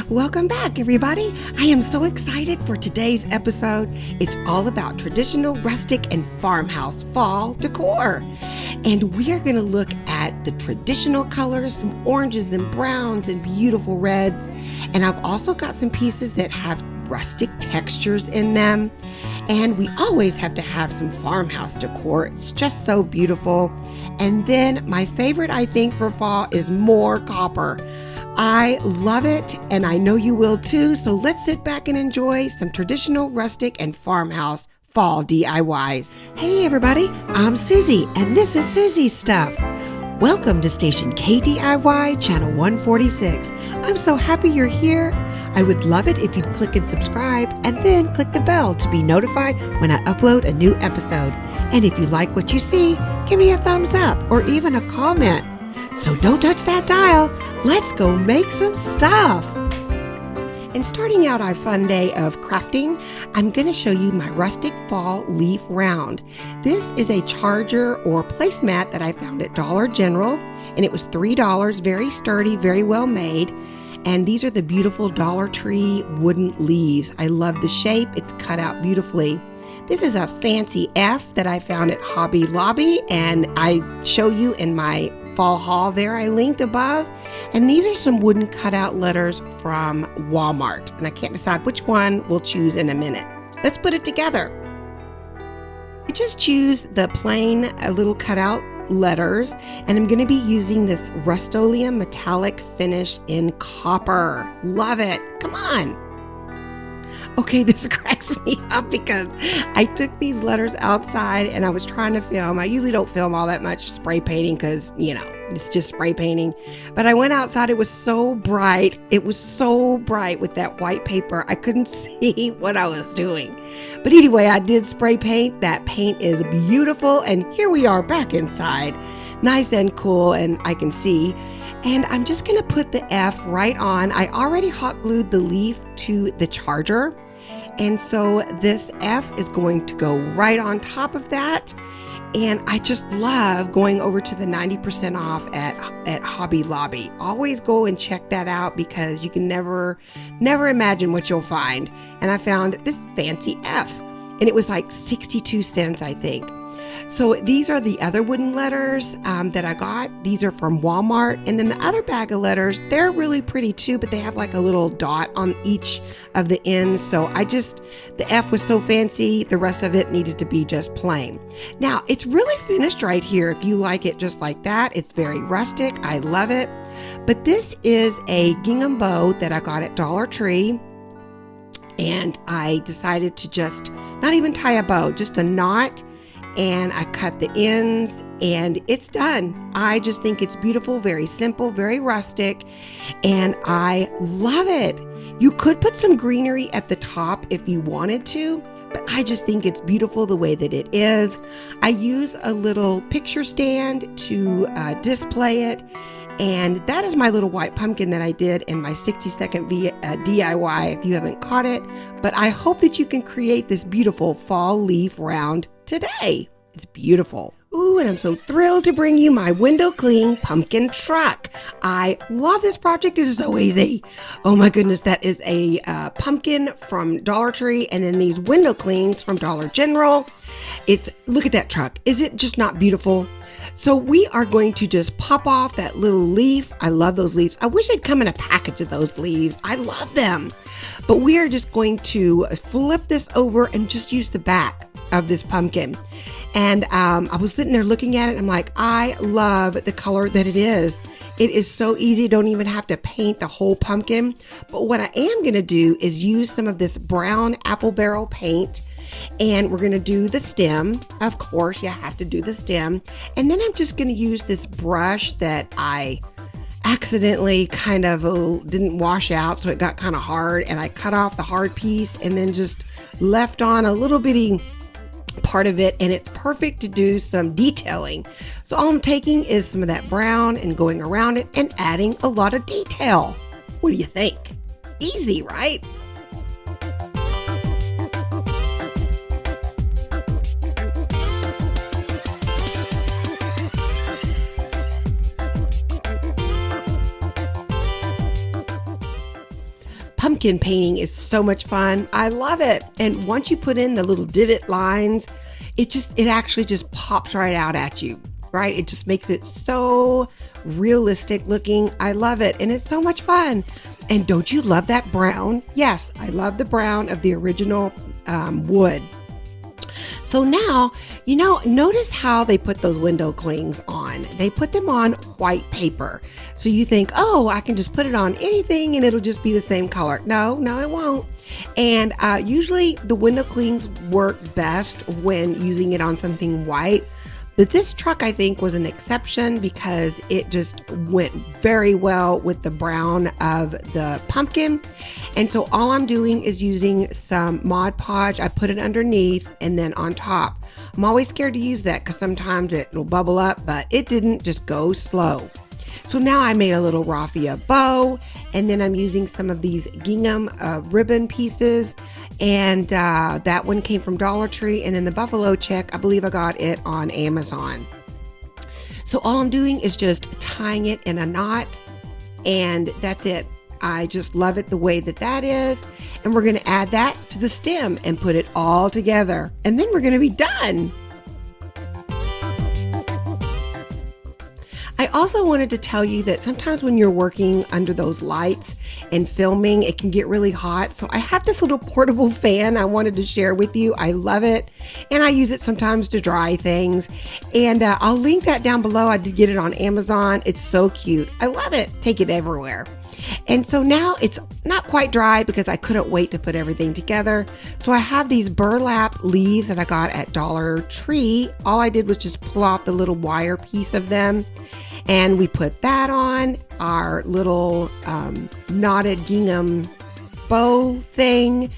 Welcome back, everybody. I am so excited for today's episode. It's all about traditional rustic and farmhouse fall decor. And we are going to look at the traditional colors, some oranges and browns and beautiful reds. And I've also got some pieces that have rustic textures in them. And we always have to have some farmhouse decor. It's just so beautiful. And then my favorite, I think, for fall is more copper. I love it, and I know you will too. So let's sit back and enjoy some traditional rustic and farmhouse fall DIYs. Hey everybody, I'm Soozie, and this is Soozie's Stuff. Welcome to station KDIY Channel 146. I'm so happy you're here. I would love it if you'd click and subscribe and then click the bell to be notified when I upload a new episode. And if you like what you see, give me a thumbs up or even a comment. So don't touch that dial. Let's go make some stuff. And starting out our fun day of crafting, I'm going to show you my rustic fall leaf round. This is a charger or placemat that I found at Dollar General, and it was $3, very sturdy, very well made. And these are the beautiful Dollar Tree wooden leaves. I love the shape. It's cut out beautifully. This is a fancy F that I found at Hobby Lobby, and I show you in my fall haul there. I linked above. And these are some wooden cutout letters from Walmart. And I can't decide which one we'll choose in a minute. Let's put it together. I just choose the plain little cutout letters, and I'm going to be using this Rust-Oleum metallic finish in copper. Love it. Come on. Okay, this cracks me up because I took these letters outside and I was trying to film. I usually don't film all that much spray painting because, it's just spray painting. But I went outside. It was so bright. It was so bright with that white paper. I couldn't see what I was doing. But anyway, I did spray paint. That paint is beautiful. And here we are back inside. Nice and cool, and I can see. And I'm just going to put the F right on. I already hot glued the leaf to the charger. And so this F is going to go right on top of that. And I just love going over to the 90% off at Hobby Lobby. Always go and check that out because you can never imagine what you'll find. And I found this fancy F, and it was like 62 cents, I think. So these are the other wooden letters that I got. These are from Walmart. And then the other bag of letters, they're really pretty too, but they have like a little dot on each of the ends. So the F was so fancy, the rest of it needed to be just plain. Now, it's really finished right here. If you like it just like that, it's very rustic. I love it. But this is a gingham bow that I got at Dollar Tree. And I decided to just not even tie a bow, just a knot. And I cut the ends and it's done. I just think it's beautiful, very simple, very rustic, and I love it. You could put some greenery at the top if you wanted to, but I just think it's beautiful the way that it is. I use a little picture stand to display it. And that is my little white pumpkin that I did in my 60-second DIY if you haven't caught it. But I hope that you can create this beautiful fall leaf round today. It's beautiful. Ooh, and I'm so thrilled to bring you my window clean pumpkin truck. I love this project. It is so easy. Oh my goodness, that is a pumpkin from Dollar Tree, and then these window cleans from Dollar General. Look at that truck. Is it just not beautiful? So we are going to just pop off that little leaf. I love those leaves. I wish they'd come in a package of those leaves. I love them. But we are just going to flip this over and just use the back of this pumpkin. And I was sitting there looking at it. I'm like, I love the color that it is. It is so easy. Don't even have to paint the whole pumpkin. But what I am going to do is use some of this brown apple barrel paint. And we're going to do the stem. Of course, you have to do the stem. And then I'm just going to use this brush that I accidentally kind of didn't wash out, so it got kind of hard. And I cut off the hard piece and then just left on a little bitty part of it. And it's perfect to do some detailing. So all I'm taking is some of that brown and going around it and adding a lot of detail. What do you think? Easy, right? pumpkin painting is so much fun. I love it. And once you put in the little divot lines, it actually just pops right out at you, right? It just makes it so realistic looking. I love it. And it's so much fun. And don't you love that brown? Yes, I love the brown of the original wood. So now, notice how they put those window clings on. They put them on white paper. So you think, oh, I can just put it on anything and it'll just be the same color. No, it won't. And usually the window clings work best when using it on something white. But this truck, I think, was an exception because it just went very well with the brown of the pumpkin. And so all I'm doing is using some Mod Podge. I put it underneath and then on top. I'm always scared to use that because sometimes it will bubble up, but it didn't. Just go slow. So now I made a little raffia bow, and then I'm using some of these gingham ribbon pieces, and that one came from Dollar Tree, and then the buffalo check, I believe I got it on Amazon. So all I'm doing is just tying it in a knot, and that's it. I just love it the way that is, and we're going to add that to the stem and put it all together, and then we're going to be done. I also wanted to tell you that sometimes when you're working under those lights and filming, it can get really hot. So I have this little portable fan I wanted to share with you. I love it. And I use it sometimes to dry things. And I'll link that down below. I did get it on Amazon. It's so cute. I love it. Take it everywhere. And so now it's not quite dry because I couldn't wait to put everything together. So I have these burlap leaves that I got at Dollar Tree. All I did was just pull off the little wire piece of them. And we put that on our little knotted gingham bow thing.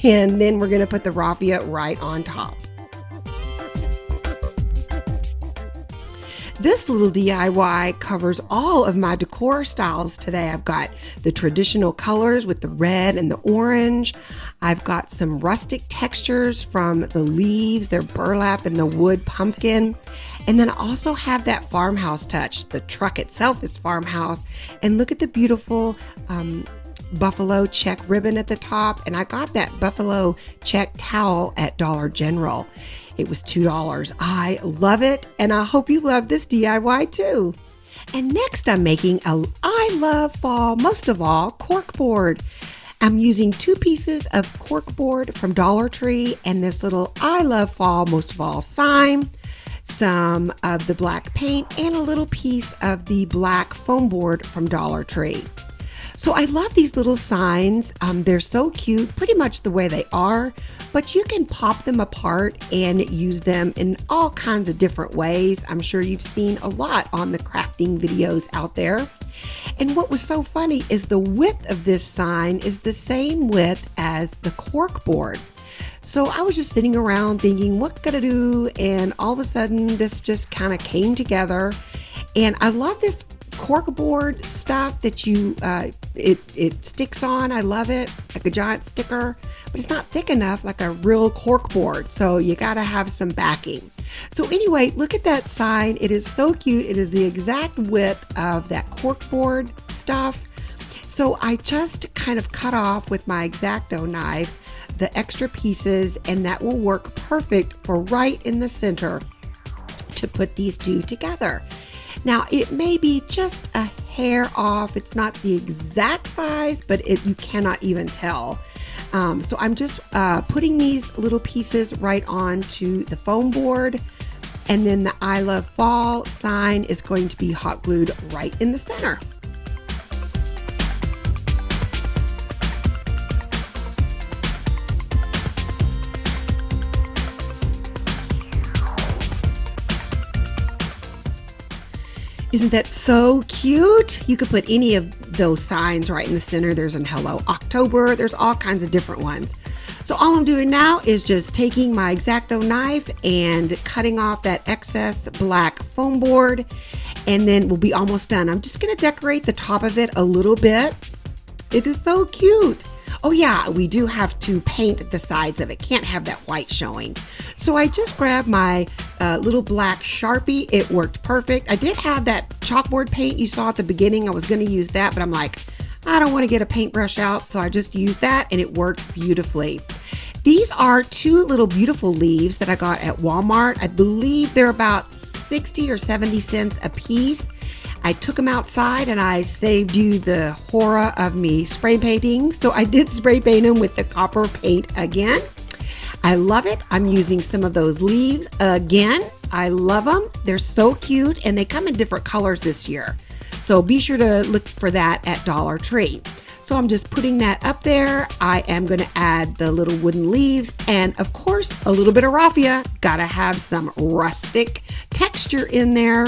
And then we're going to put the raffia right on top. This little DIY covers all of my decor styles today. I've got the traditional colors with the red and the orange. I've got some rustic textures from the leaves, their burlap and the wood pumpkin. And then I also have that farmhouse touch. The truck itself is farmhouse. And look at the beautiful buffalo check ribbon at the top. And I got that buffalo check towel at Dollar General. It was $2. I love it, and I hope you love this DIY too. And next I'm making a I love fall, most of all, cork board. I'm using 2 pieces of cork board from Dollar Tree and this little I love fall, most of all sign, some of the black paint, and a little piece of the black foam board from Dollar Tree. So I love these little signs. They're so cute, pretty much the way they are, but you can pop them apart and use them in all kinds of different ways. I'm sure you've seen a lot on the crafting videos out there. And what was so funny is the width of this sign is the same width as the cork board. So I was just sitting around thinking, what could I do? And all of a sudden this just kind of came together. And I love this corkboard stuff that you it sticks on. I love it, like a giant sticker, but it's not thick enough like a real corkboard, so you got to have some backing. So anyway, look at that sign. It is so cute. It is the exact width of that corkboard stuff. So I just kind of cut off with my X-Acto knife the extra pieces, and that will work perfect for right in the center to put these two together. Now, it may be just a hair off. It's not the exact size, but you cannot even tell. So I'm just putting these little pieces right onto the foam board. And then the I Love Fall sign is going to be hot glued right in the center. Isn't that so cute? You could put any of those signs right in the center. There's an Hello October. There's all kinds of different ones. So all I'm doing now is just taking my X-Acto knife and cutting off that excess black foam board, and then we'll be almost done. I'm just gonna decorate the top of it a little bit. It is so cute. Oh yeah, we do have to paint the sides of it. Can't have that white showing. So I just grabbed my little black Sharpie. It worked perfect. I did have that chalkboard paint you saw at the beginning. I was going to use that, but I'm like, I don't want to get a paintbrush out, so I just used that and it worked beautifully. These are 2 little beautiful leaves that I got at Walmart. I believe they're about 60 or 70 cents a piece. I took them outside and I saved you the horror of me spray painting. So I did spray paint them with the copper paint again. I love it. I'm using some of those leaves again. I love them. They're so cute and they come in different colors this year. So be sure to look for that at Dollar Tree. So I'm just putting that up there. I am going to add the little wooden leaves and of course a little bit of raffia. Gotta have some rustic texture in there.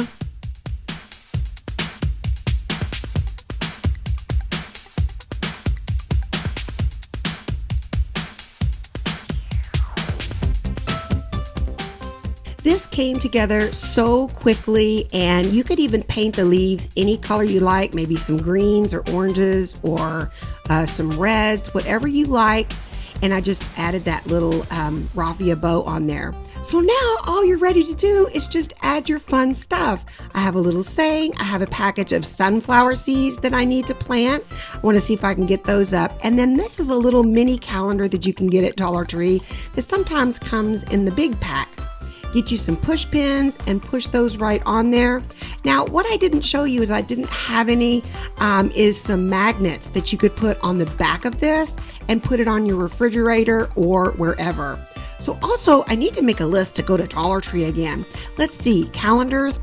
This came together so quickly, and you could even paint the leaves any color you like, maybe some greens or oranges or some reds, whatever you like. And I just added that little raffia bow on there. So now all you're ready to do is just add your fun stuff. I have a little saying, I have a package of sunflower seeds that I need to plant. I want to see if I can get those up. And then this is a little mini calendar that you can get at Dollar Tree that sometimes comes in the big pack. Get you some push pins and push those right on there. Now, what I didn't show you is I didn't have any, is some magnets that you could put on the back of this and put it on your refrigerator or wherever. So also, I need to make a list to go to Dollar Tree again. Let's see, calendars.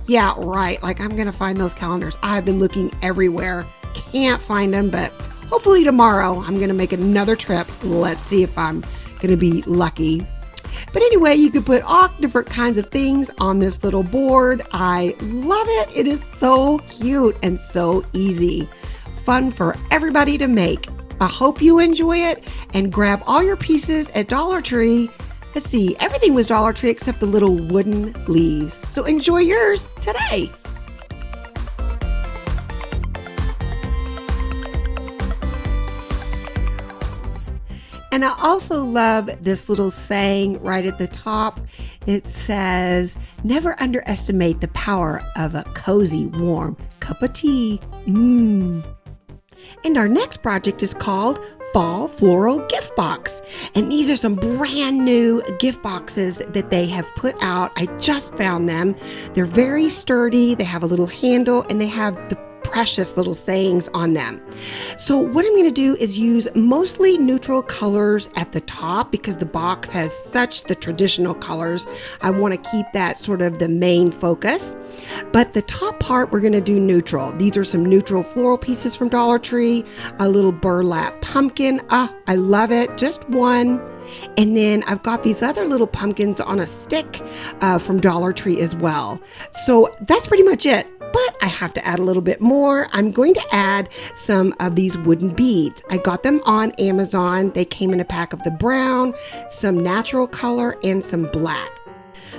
Yeah, right. Like I'm going to find those calendars. I've been looking everywhere. Can't find them, but hopefully tomorrow I'm going to make another trip. Let's see if I'm going to be lucky. But anyway, you can put all different kinds of things on this little board. I love it. It is so cute and so easy. Fun for everybody to make. I hope you enjoy it and grab all your pieces at Dollar Tree. Let's see, everything was Dollar Tree except the little wooden leaves. So enjoy yours today. And I also love this little saying right at the top. It says, never underestimate the power of a cozy, warm cup of tea. And our next project is called Fall Floral Gift Box. And these are some brand new gift boxes that they have put out. I just found them. They're very sturdy. They have a little handle and they have the precious little sayings on them. So what I'm going to do is use mostly neutral colors at the top because the box has such the traditional colors. I want to keep that sort of the main focus. But the top part we're going to do neutral. These are some neutral floral pieces from Dollar Tree, a little burlap pumpkin. I love it. Just one. And then I've got these other little pumpkins on a stick from Dollar Tree as well. So that's pretty much it. But I have to add a little bit more. I'm going to add some of these wooden beads. I got them on Amazon. They came in a pack of the brown, some natural color, and some black.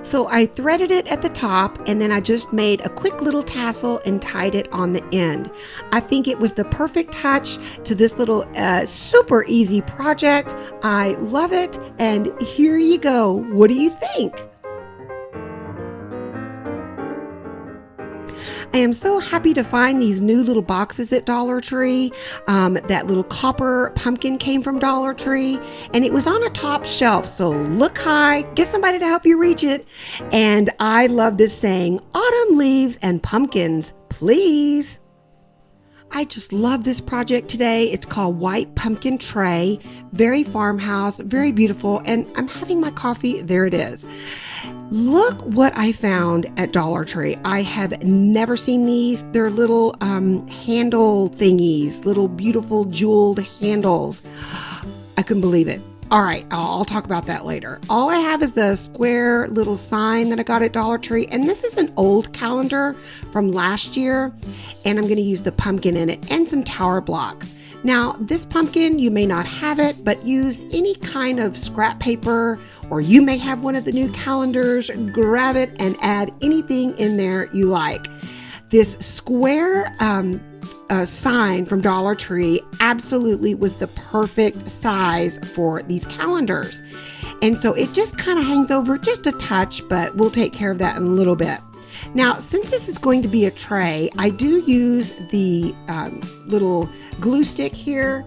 So I threaded it at the top and then I just made a quick little tassel and tied it on the end. I think it was the perfect touch to this little super easy project. I love it. And here you go. What do you think? I am so happy to find these new little boxes at Dollar Tree. That little copper pumpkin came from Dollar Tree and it was on a top shelf. So look high, get somebody to help you reach it. And I love this saying, autumn leaves and pumpkins, please. I just love this project today. It's called White Pumpkin Tray. Very farmhouse, very beautiful. And I'm having my coffee. There it is. Look what I found at Dollar Tree. I have never seen these. They're little handle thingies, little beautiful jeweled handles. I couldn't believe it. All right, I'll talk about that later. All I have is a square little sign that I got at Dollar Tree, and this is an old calendar from last year, and I'm going to use the pumpkin in it and some tower blocks. Now, this pumpkin, you may not have it, but use any kind of scrap paper, or you may have one of the new calendars. Grab it and add anything in there you like. This square sign from Dollar Tree absolutely was the perfect size for these calendars. And so it just kind of hangs over just a touch, but we'll take care of that in a little bit. Now, since this is going to be a tray, I do use the little glue stick here,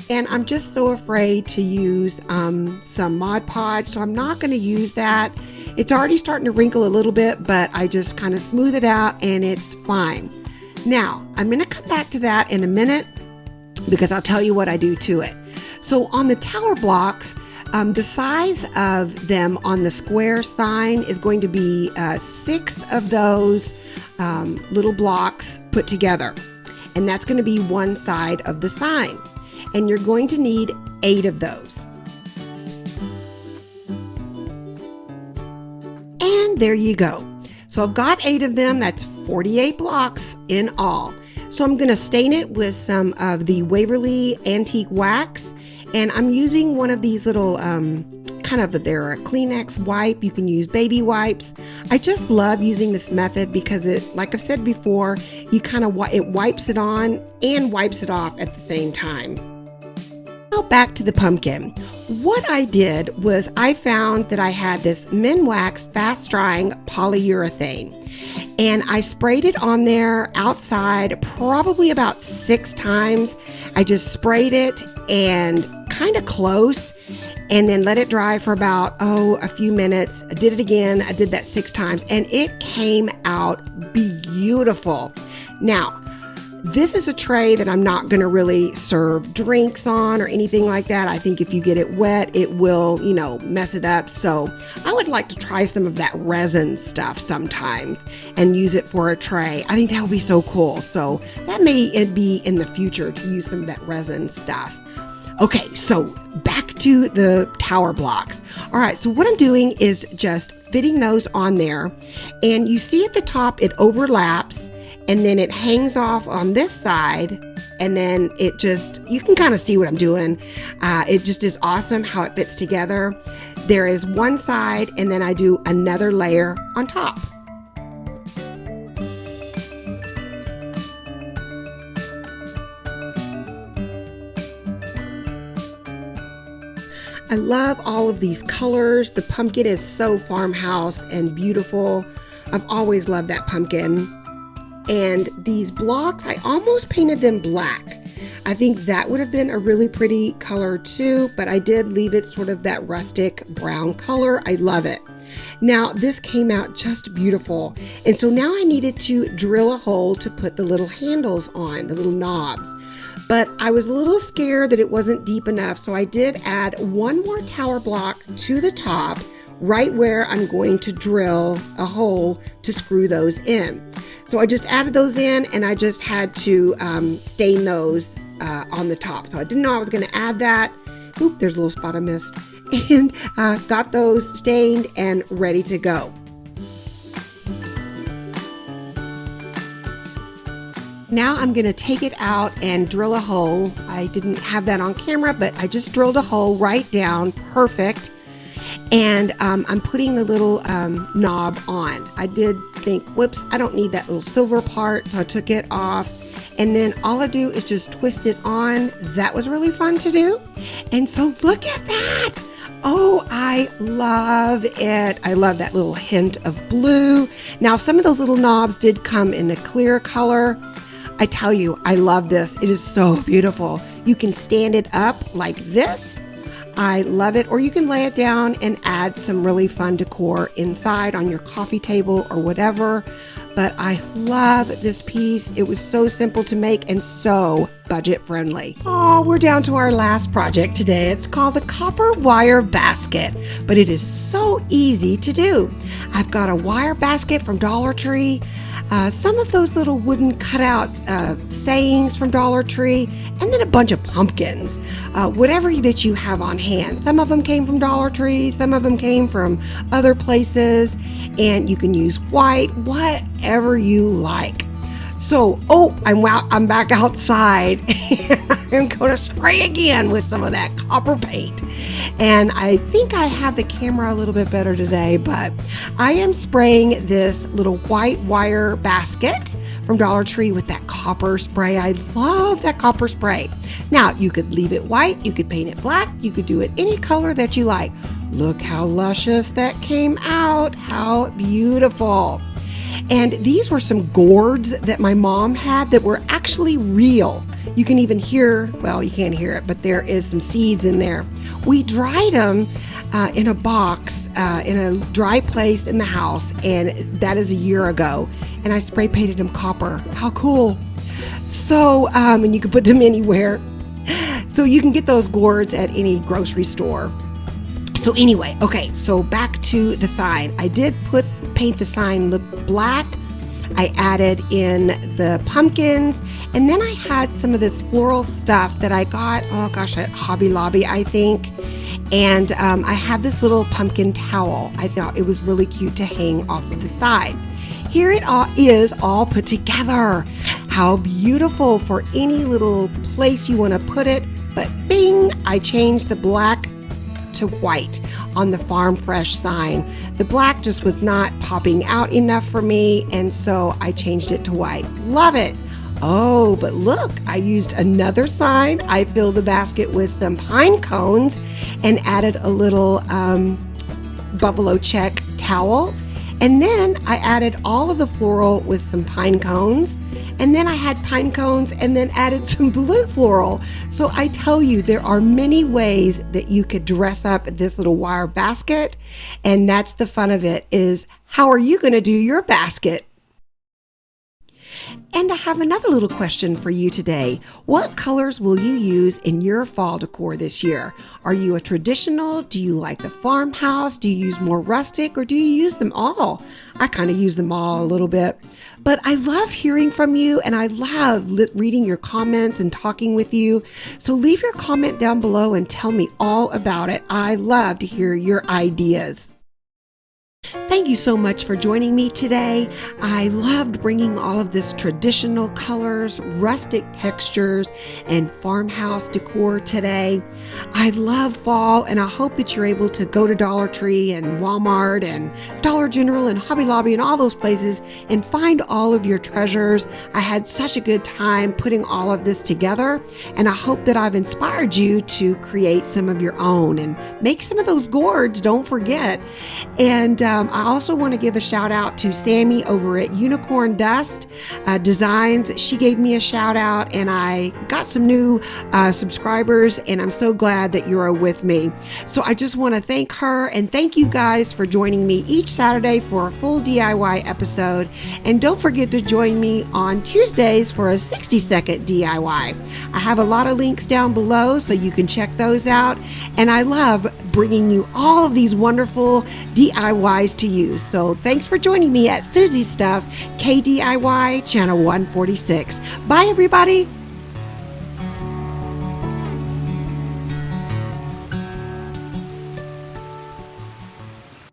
and I'm just so afraid to use some Mod Podge, so I'm not going to use that. It's already starting to wrinkle a little bit, but I just kind of smooth it out and it's fine. Now, I'm going to come back to that in a minute because I'll tell you what I do to it. So on the tower blocks, the size of them on the square sign is going to be 6 of those little blocks put together. And that's going to be one side of the sign. And you're going to need 8 of those. And there you go. So I've got 8 of them. That's 48 blocks in all. So I'm going to stain it with some of the Waverly Antique Wax. And I'm using one of these little, they're a Kleenex wipe. You can use baby wipes. I just love using this method because it, like I've said before, it wipes it on and wipes it off at the same time. Now back to the pumpkin. What I did was I found that I had this Minwax fast drying polyurethane. And I sprayed it on there outside probably about 6 times. I just sprayed it and kind of close and then let it dry for about, a few minutes. I did it again. I did that 6 times and it came out beautiful. Now, this is a tray that I'm not going to really serve drinks on or anything like that. I think if you get it wet, it will, mess it up. So I would like to try some of that resin stuff sometimes and use it for a tray. I think that would be so cool. So that may be in the future to use some of that resin stuff. Okay, so back to the tower blocks. All right, so what I'm doing is just fitting those on there. And you see at the top, it overlaps. And then it hangs off on this side, and then you can kind of see what I'm doing. It just is awesome how it fits together. There is one side, and then I do another layer on top. I love all of these colors. The pumpkin is so farmhouse and beautiful. I've always loved that pumpkin. And these blocks, I almost painted them black. I think that would have been a really pretty color too, but I did leave it sort of that rustic brown color. I love it. Now this came out just beautiful. And so now I needed to drill a hole to put the little handles on, the little knobs. But I was a little scared that it wasn't deep enough, so I did add one more tower block to the top, right where I'm going to drill a hole to screw those in. So I just added those in and I just had to stain those on the top. So I didn't know I was going to add that. Oop, there's a little spot I missed. And got those stained and ready to go. Now I'm going to take it out and drill a hole. I didn't have that on camera, but I just drilled a hole right down, perfect. And I'm putting the little knob on. I did think, whoops, I don't need that little silver part, so I took it off. And then all I do is just twist it on. That was really fun to do. And so look at that. Oh, I love it. I love that little hint of blue. Now, some of those little knobs did come in a clear color. I tell you, I love this. It is so beautiful. You can stand it up like this. I love it. Or you can lay it down and add some really fun decor inside on your coffee table or whatever. But I love this piece. It was so simple to make and so budget friendly. Oh, we're down to our last project today. It's called the copper wire basket, but it is so easy to do. I've got a wire basket from Dollar Tree, some of those little wooden cutout sayings from Dollar Tree, and then a bunch of pumpkins, whatever that you have on hand. Some of them came from Dollar Tree, some of them came from other places, and you can use white, whatever you like. So, I'm back outside and I'm going to spray again with some of that copper paint. And I think I have the camera a little bit better today, but I am spraying this little white wire basket from Dollar Tree with that copper spray. I love that copper spray. Now, you could leave it white, you could paint it black, you could do it any color that you like. Look how luscious that came out. How beautiful. And these were some gourds that my mom had that were actually real. You can even hear, well, you can't hear it, but there is some seeds in there. We dried them in a box in a dry place in the house, and that is a year ago. And I spray painted them copper. How cool. So, and you can put them anywhere. So you can get those gourds at any grocery store. So anyway, okay, so back to the sign. I did paint the sign black. I added in the pumpkins, and then I had some of this floral stuff that I got, oh gosh, at Hobby Lobby, I think. And I had this little pumpkin towel. I thought it was really cute to hang off of the side. Here it is all put together. How beautiful for any little place you want to put it. But bing, I changed the black to white on the Farm Fresh sign. The black just was not popping out enough for me, and so I changed it to white. Love it. Oh, but look, I used another sign. I filled the basket with some pine cones and added a little buffalo check towel. And then I added all of the floral with some pine cones. And then I had pine cones and then added some blue floral. So I tell you, there are many ways that you could dress up this little wire basket. And that's the fun of it, is how are you going to do your basket? And I have another little question for you today. What colors will you use in your fall decor this year? Are you a traditional? Do you like the farmhouse? Do you use more rustic, or do you use them all? I kind of use them all a little bit. But I love hearing from you, and I love reading your comments and talking with you. So leave your comment down below and tell me all about it. I love to hear your ideas. Thank you so much for joining me today. I loved bringing all of this traditional colors, rustic textures, and farmhouse decor today. I love fall, and I hope that you're able to go to Dollar Tree and Walmart and Dollar General and Hobby Lobby and all those places and find all of your treasures. I had such a good time putting all of this together, and I hope that I've inspired you to create some of your own and make some of those gourds, don't forget. And I also want to give a shout out to Sammie over at Unicorn Dust Designs. She gave me a shout out, and I got some new subscribers, and I'm so glad that you are with me. So I just want to thank her, and thank you guys for joining me each Saturday for a full DIY episode. And don't forget to join me on Tuesdays for a 60-second DIY. I have a lot of links down below so you can check those out. And I love bringing you all of these wonderful DIYs to use. So thanks for joining me at Soozie Stuff, KDIY Channel 146. Bye, everybody.